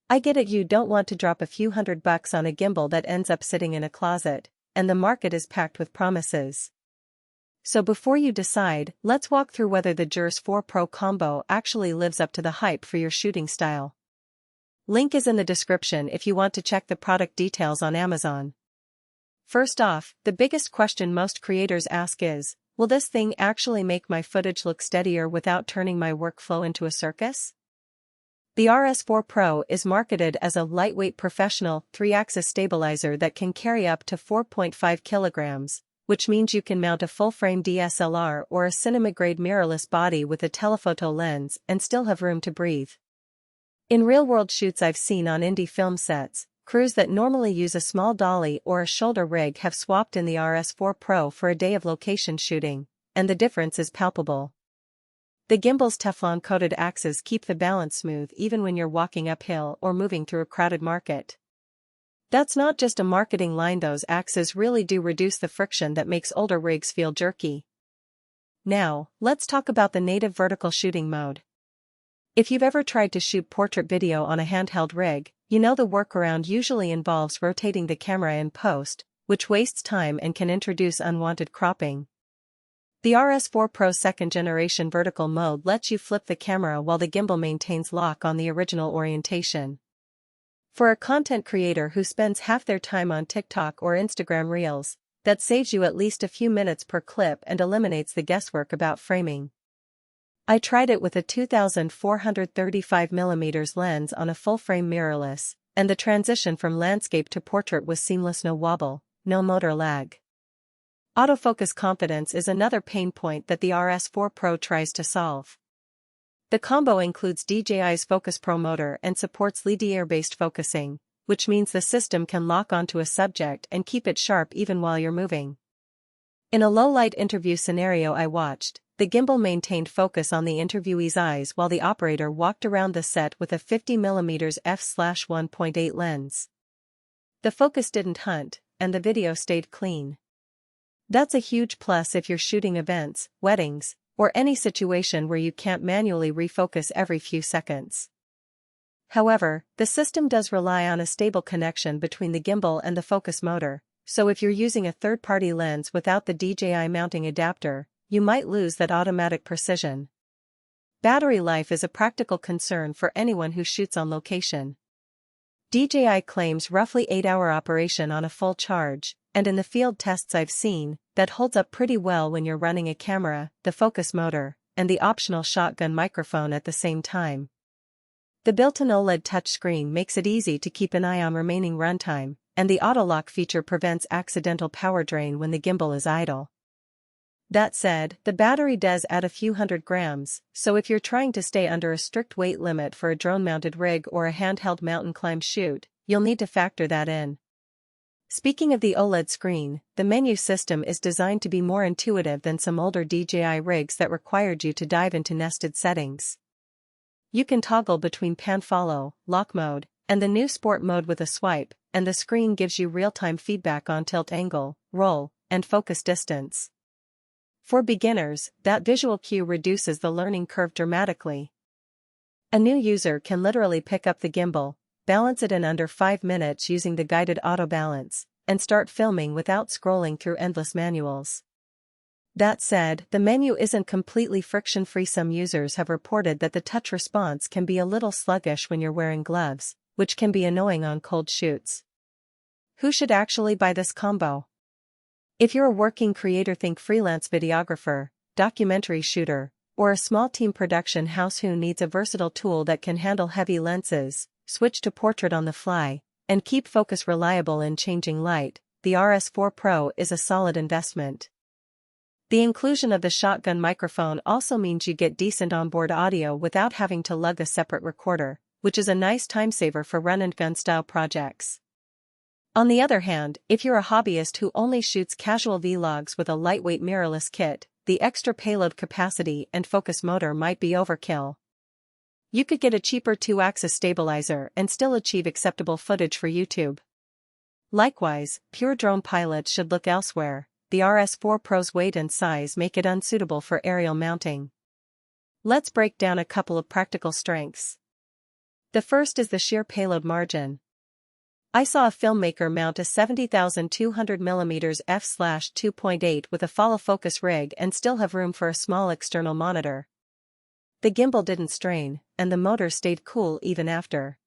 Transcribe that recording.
I get it, you don't want to drop a few $100 on a gimbal that ends up sitting in a closet, and the market is packed with promises. So before you decide, let's walk through whether the DJI 4 Pro combo actually lives up to the hype for your shooting style. Link is in the description if you want to check the product details on Amazon. First off, the biggest question most creators ask is, will this thing actually make my footage look steadier without turning my workflow into a circus? The RS4 Pro is marketed as a lightweight professional 3-axis stabilizer that can carry up to 4.5 kilograms, which means you can mount a full-frame DSLR or a cinema-grade mirrorless body with a telephoto lens and still have room to breathe. In real-world shoots I've seen on indie film sets, crews that normally use a small dolly or a shoulder rig have swapped in the RS4 Pro for a day of location shooting, and the difference is palpable. The gimbal's Teflon-coated axes keep the balance smooth even when you're walking uphill or moving through a crowded market. That's not just a marketing line, those axes really do reduce the friction that makes older rigs feel jerky. Now, let's talk about the native vertical shooting mode. If you've ever tried to shoot portrait video on a handheld rig, you know the workaround usually involves rotating the camera in post, which wastes time and can introduce unwanted cropping. The RS4 Pro 2nd generation vertical mode lets you flip the camera while the gimbal maintains lock on the original orientation. For a content creator who spends half their time on TikTok or Instagram Reels, that saves you at least a few minutes per clip and eliminates the guesswork about framing. I tried it with a 2435mm lens on a full-frame mirrorless, and the transition from landscape to portrait was seamless, no wobble, no motor lag. Autofocus confidence is another pain point that the RS4 Pro tries to solve. The combo includes DJI's Focus Pro motor and supports LiDAR-based focusing, which means the system can lock onto a subject and keep it sharp even while you're moving. In a low-light interview scenario I watched, the gimbal maintained focus on the interviewee's eyes while the operator walked around the set with a 50mm f/1.8 lens. The focus didn't hunt, and the video stayed clean. That's a huge plus if you're shooting events, weddings, or any situation where you can't manually refocus every few seconds. However, the system does rely on a stable connection between the gimbal and the focus motor, so if you're using a third-party lens without the DJI mounting adapter, you might lose that automatic precision. Battery life is a practical concern for anyone who shoots on location. DJI claims roughly 8-hour operation on a full charge, and in the field tests I've seen, that holds up pretty well when you're running a camera, the focus motor, and the optional shotgun microphone at the same time. The built-in OLED touchscreen makes it easy to keep an eye on remaining runtime, and the auto-lock feature prevents accidental power drain when the gimbal is idle. That said, the battery does add a few hundred grams, so if you're trying to stay under a strict weight limit for a drone-mounted rig or a handheld mountain climb shoot, you'll need to factor that in. Speaking of the OLED screen, the menu system is designed to be more intuitive than some older DJI rigs that required you to dive into nested settings. You can toggle between pan follow, lock mode, and the new sport mode with a swipe, and the screen gives you real-time feedback on tilt angle, roll, and focus distance. For beginners, that visual cue reduces the learning curve dramatically. A new user can literally pick up the gimbal, balance it in under 5 minutes using the guided auto balance, and start filming without scrolling through endless manuals. That said, the menu isn't completely friction-free. Some users have reported that the touch response can be a little sluggish when you're wearing gloves, which can be annoying on cold shoots. Who should actually buy this combo? If you're a working creator, think freelance videographer, documentary shooter, or a small team production house who needs a versatile tool that can handle heavy lenses, switch to portrait on the fly, and keep focus reliable in changing light, the RS4 Pro is a solid investment. The inclusion of the shotgun microphone also means you get decent onboard audio without having to lug a separate recorder, which is a nice time saver for run-and-gun style projects. On the other hand, if you're a hobbyist who only shoots casual vlogs with a lightweight mirrorless kit, the extra payload capacity and focus motor might be overkill. You could get a cheaper 2-axis stabilizer and still achieve acceptable footage for YouTube. Likewise, pure drone pilots should look elsewhere. The RS4 Pro's weight and size make it unsuitable for aerial mounting. Let's break down a couple of practical strengths. The first is the sheer payload margin. I saw a filmmaker mount a 70,200mm f/2.8 with a follow focus rig and still have room for a small external monitor. The gimbal didn't strain, and the motor stayed cool even after